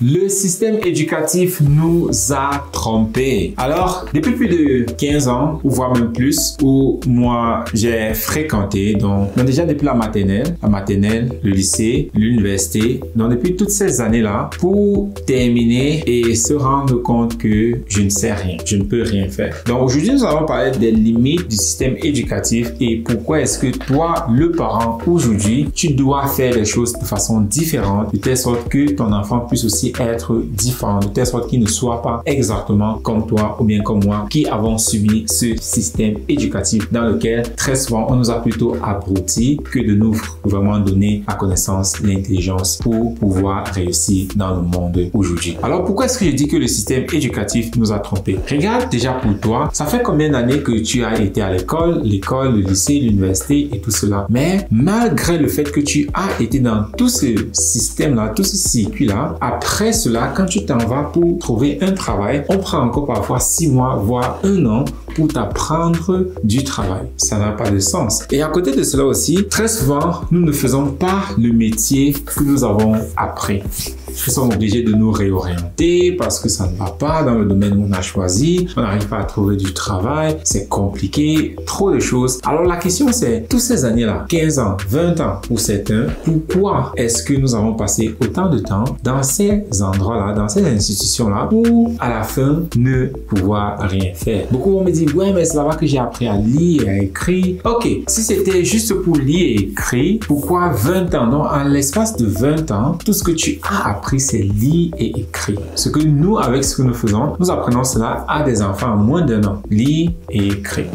Le système éducatif nous a trompés. Alors, depuis plus de 15 ans, ou voire même plus, où moi j'ai fréquenté, donc déjà depuis la maternelle, le lycée, l'université, donc depuis toutes ces années-là, pour terminer et se rendre compte que je ne sais rien, je ne peux rien faire. Donc aujourd'hui, nous allons parler des limites du système éducatif et pourquoi est-ce que toi, le parent, aujourd'hui, tu dois faire les choses de façon différente, de telle sorte que ton enfant puisse aussi être différent, de telle sorte qu'il ne soit pas exactement comme toi ou bien comme moi qui avons subi ce système éducatif dans lequel très souvent on nous a plutôt abrutis que de nous vraiment donner la connaissance, l'intelligence pour pouvoir réussir dans le monde aujourd'hui. Alors pourquoi est-ce que je dis que le système éducatif nous a trompés? Regarde déjà pour toi, ça fait combien d'années que tu as été à l'école, le lycée, l'université et tout cela. Mais malgré le fait que tu as été dans tout ce système-là, tout ce circuit-là, après cela, quand tu t'en vas pour trouver un travail, on prend encore parfois 6 mois, voire 1 an pour t'apprendre du travail. Ça n'a pas de sens. Et à côté de cela aussi, très souvent, nous ne faisons pas le métier que nous avons appris. Nous sommes obligés de nous réorienter parce que ça ne va pas dans le domaine où on a choisi. On n'arrive pas à trouver du travail. C'est compliqué. Trop de choses. Alors la question c'est, toutes ces années-là, 15 ans, 20 ans pour certains, pourquoi est-ce que nous avons passé autant de temps dans ces endroits-là, dans ces institutions-là, pour à la fin ne pouvoir rien faire? Beaucoup vont me dire, ouais, mais c'est là-bas que j'ai appris à lire et à écrire. Ok, si c'était juste pour lire et écrire, pourquoi 20 ans? Donc, en l'espace de 20 ans, tout ce que tu as appris, c'est lire et écrire. Ce que nous, avec ce que nous faisons, nous apprenons cela à des enfants en moins d'1 an. Lire et écrire.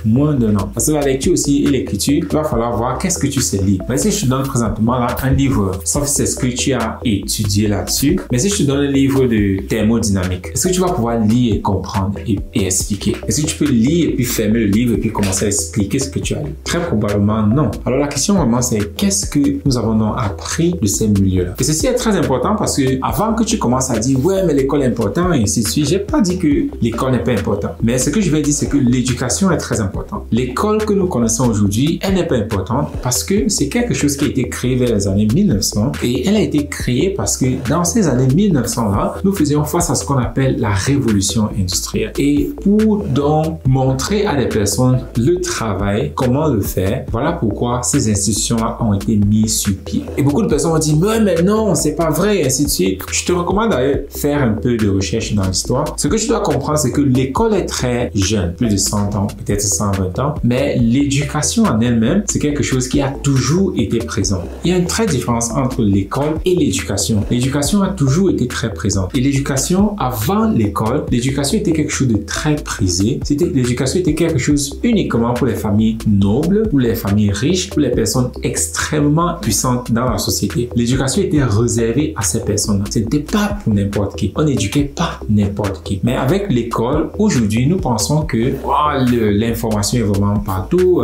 Moins d'1 an. Parce que la lecture aussi et l'écriture, il va falloir voir qu'est-ce que tu sais lire. Mais si je te donne présentement là un livre, sauf si c'est ce que tu as étudié là-dessus, mais si je te donne un livre de thermodynamique, est-ce que tu vas pouvoir lire et comprendre et expliquer? Est-ce que tu peux lire et puis fermer le livre et puis commencer à expliquer ce que tu as lu? Très probablement non. Alors la question vraiment c'est qu'est-ce que nous avons donc appris de ces milieux-là? Et ceci est très important parce que avant que tu commences à dire ouais mais l'école est importante et ainsi de suite, j'ai pas dit que l'école n'est pas importante. Mais ce que je vais dire c'est que l'éducation est très importante. L'école que nous connaissons aujourd'hui, elle n'est pas importante parce que c'est quelque chose qui a été créé vers les années 1900 et elle a été créée parce que dans ces années 1900-là, nous faisions face à ce qu'on appelle la révolution industrielle. Et pour donc montrer à des personnes le travail, comment le faire, voilà pourquoi ces institutions-là ont été mises sur pied. Et beaucoup de personnes ont dit mais non, c'est pas vrai, et ainsi de suite. Je te recommande d'aller faire un peu de recherche dans l'histoire. Ce que tu dois comprendre, c'est que l'école est très jeune, plus de 100 ans, peut-être 120 ans, mais l'éducation en elle-même, c'est quelque chose qui a toujours été présent. Il y a une très différence entre l'école et l'éducation. L'éducation a toujours été très présente. Et l'éducation, avant l'école, l'éducation était quelque chose de très prisé. L'éducation était quelque chose uniquement pour les familles nobles, pour les familles riches, pour les personnes extrêmement puissantes dans la société. L'éducation était réservée à ces personnes-là. Ce n'était pas pour n'importe qui. On n'éduquait pas n'importe qui. Mais avec l'école, aujourd'hui, nous pensons que l'information est vraiment partout,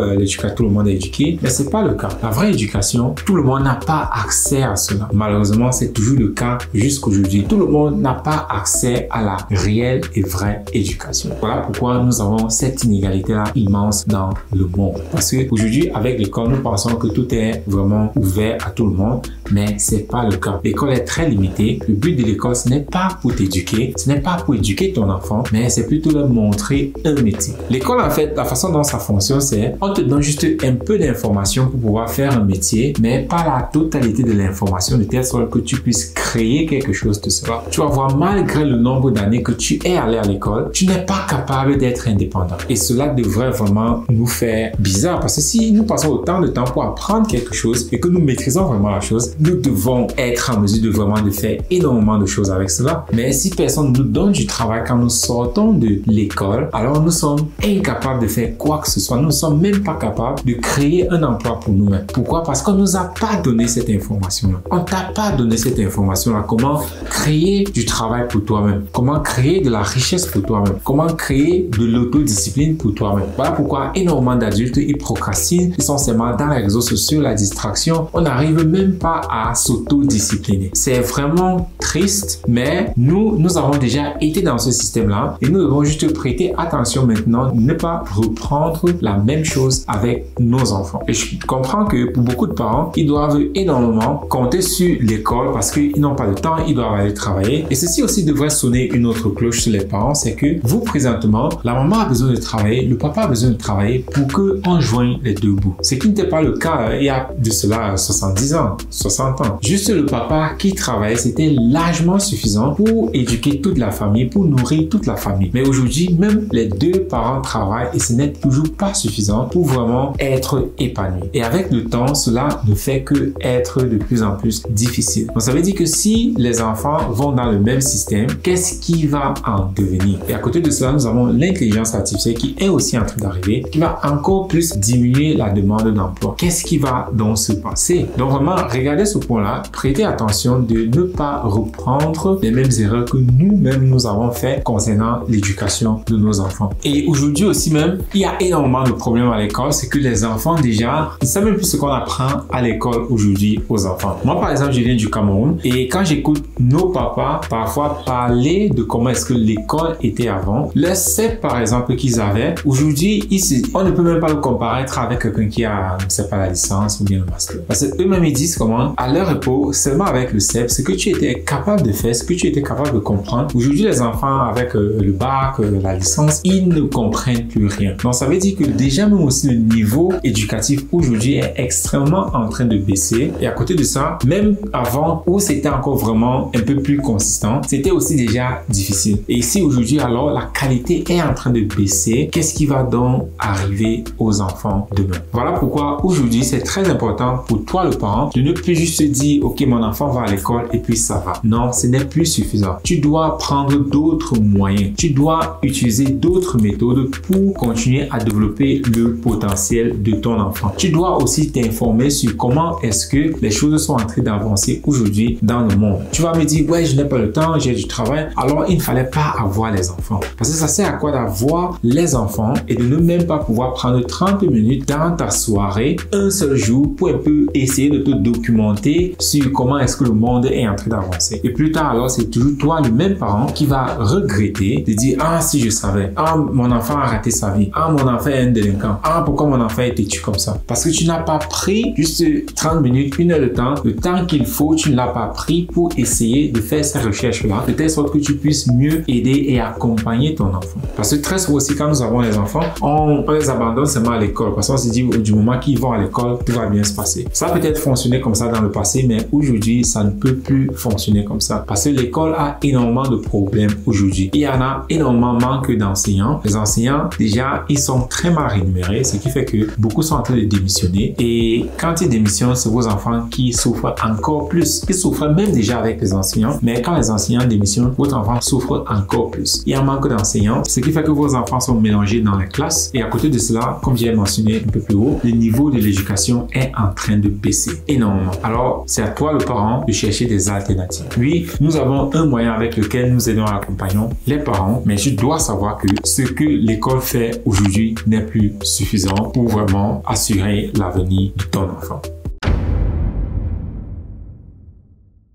tout le monde est éduqué, mais c'est pas le cas. La vraie éducation, tout le monde n'a pas accès à cela. Malheureusement, c'est toujours le cas jusqu'aujourd'hui. Tout le monde n'a pas accès à la réelle et vraie éducation. Voilà pourquoi nous avons cette inégalité-là immense dans le monde. Parce que aujourd'hui, avec l'école, nous pensons que tout est vraiment ouvert à tout le monde, mais c'est pas le cas. L'école est très limitée. Le but de l'école, ce n'est pas pour t'éduquer, ce n'est pas pour éduquer ton enfant, mais c'est plutôt leur montrer un métier. L'école, en fait, la façon dont ça fonctionne, c'est on te donne juste un peu d'informations pour pouvoir faire un métier, mais pas la totalité de l'information de telle sorte que tu puisses créer quelque chose de cela. Tu vas voir, malgré le nombre d'années que tu es allé à l'école, tu n'es pas capable d'être indépendant. Et cela devrait vraiment nous faire bizarre parce que si nous passons autant de temps pour apprendre quelque chose et que nous maîtrisons vraiment la chose, nous devons être en mesure de vraiment de faire énormément de choses avec cela. Mais si personne nous donne du travail quand nous sortons de l'école, alors nous sommes incapables de faire faire quoi que ce soit. Nous ne sommes même pas capables de créer un emploi pour nous-mêmes. Pourquoi? Parce qu'on ne nous a pas donné cette information-là. On ne t'a pas donné cette information-là. Comment créer du travail pour toi-même? Comment créer de la richesse pour toi-même? Comment créer de l'autodiscipline pour toi-même? Voilà pourquoi énormément d'adultes, ils procrastinent, ils sont seulement dans les réseaux sociaux, la distraction. On n'arrive même pas à s'autodiscipliner. C'est vraiment triste, mais nous avons déjà été dans ce système-là et nous devons juste prêter attention maintenant, ne pas reprendre la même chose avec nos enfants. Et je comprends que pour beaucoup de parents, ils doivent énormément compter sur l'école parce qu'ils n'ont pas de temps, ils doivent aller travailler. Et ceci aussi devrait sonner une autre cloche sur les parents, c'est que vous, présentement, la maman a besoin de travailler, le papa a besoin de travailler pour qu'on joigne les deux bouts. Ce qui n'était pas le cas il y a de cela 70 ans, 60 ans. Juste le papa qui travaillait, c'était largement suffisant pour éduquer toute la famille, pour nourrir toute la famille. Mais aujourd'hui, même les deux parents travaillent et ce n'est toujours pas suffisant pour vraiment être épanoui. Et avec le temps, cela ne fait que être de plus en plus difficile. Donc ça veut dire que si les enfants vont dans le même système, qu'est-ce qui va en devenir? Et à côté de cela, nous avons l'intelligence artificielle qui est aussi en train d'arriver, qui va encore plus diminuer la demande d'emploi. Qu'est-ce qui va donc se passer? Donc vraiment, regardez ce point-là, prêtez attention de ne pas reprendre les mêmes erreurs que nous-mêmes nous avons fait concernant l'éducation de nos enfants. Et aujourd'hui aussi même, il y a énormément de problèmes à l'école, c'est que les enfants déjà, ils ne savent même plus ce qu'on apprend à l'école aujourd'hui aux enfants. Moi par exemple, je viens du Cameroun et quand j'écoute nos papas parfois parler de comment est-ce que l'école était avant, le CEP par exemple qu'ils avaient, aujourd'hui, on ne peut même pas le comparer avec quelqu'un qui a, je ne sais pas, la licence ou bien le master. Parce que eux-mêmes ils disent comment, à leur époque, seulement avec le CEP, ce que tu étais capable de faire, ce que tu étais capable de comprendre. Aujourd'hui, les enfants avec le bac, la licence, ils ne comprennent plus rien. Donc ça veut dire que déjà même aussi le niveau éducatif aujourd'hui est extrêmement en train de baisser. Et à côté de ça, même avant où c'était encore vraiment un peu plus consistant, c'était aussi déjà difficile. Et ici aujourd'hui, alors la qualité est en train de baisser. Qu'est-ce qui va donc arriver aux enfants demain? Voilà pourquoi aujourd'hui c'est très important pour toi le parent de ne plus juste dire ok, mon enfant va à l'école et puis ça va. Non, ce n'est plus suffisant. Tu dois prendre d'autres moyens. Tu dois utiliser d'autres méthodes pour continuer à développer le potentiel de ton enfant. Tu dois aussi t'informer sur comment est-ce que les choses sont en train d'avancer aujourd'hui dans le monde. Tu vas me dire ouais, je n'ai pas le temps, j'ai du travail. Alors il ne fallait pas avoir les enfants. Parce que ça sert à quoi d'avoir les enfants et de ne même pas pouvoir prendre 30 minutes dans ta soirée, un seul jour, pour un peu essayer de te documenter sur comment est-ce que le monde est en train d'avancer. Et plus tard, alors, c'est toujours toi, le même parent, qui va regretter de dire ah, si je savais, ah, mon enfant a raté sa vie, ah, mon enfant est un délinquant, ah, pourquoi mon enfant est têtu comme ça? Parce que tu n'as pas pris juste 30 minutes, une heure de temps, le temps qu'il faut, tu ne l'as pas pris pour essayer de faire ces recherches-là, de telle sorte que tu puisses mieux aider et accompagner ton enfant. Parce que très souvent aussi, quand nous avons les enfants, on les abandonne seulement à l'école. Parce qu'on se dit, du moment qu'ils vont à l'école, tout va bien se passer. Ça a peut-être fonctionné comme ça dans le passé, mais aujourd'hui, ça ne peut plus fonctionner comme ça. Parce que l'école a énormément de problèmes aujourd'hui. Il y en a énormément manque d'enseignants. Les enseignants, déjà, ils sont très mal rémunérés, ce qui fait que beaucoup sont en train de démissionner. Et quand ils démissionnent, c'est vos enfants qui souffrent encore plus. Ils souffrent même déjà avec les enseignants, mais quand les enseignants démissionnent, votre enfant souffre encore plus. Il y a un manque d'enseignants, ce qui fait que vos enfants sont mélangés dans les classes. Et à côté de cela, comme j'ai mentionné un peu plus haut, le niveau de l'éducation est en train de baisser énormément. Alors, c'est à toi le parent de chercher des alternatives. Oui, nous avons un moyen avec lequel nous aidons et accompagnons les parents, mais je dois savoir que ce que l'école fait aujourd'hui n'est plus suffisant pour vraiment assurer l'avenir de ton enfant.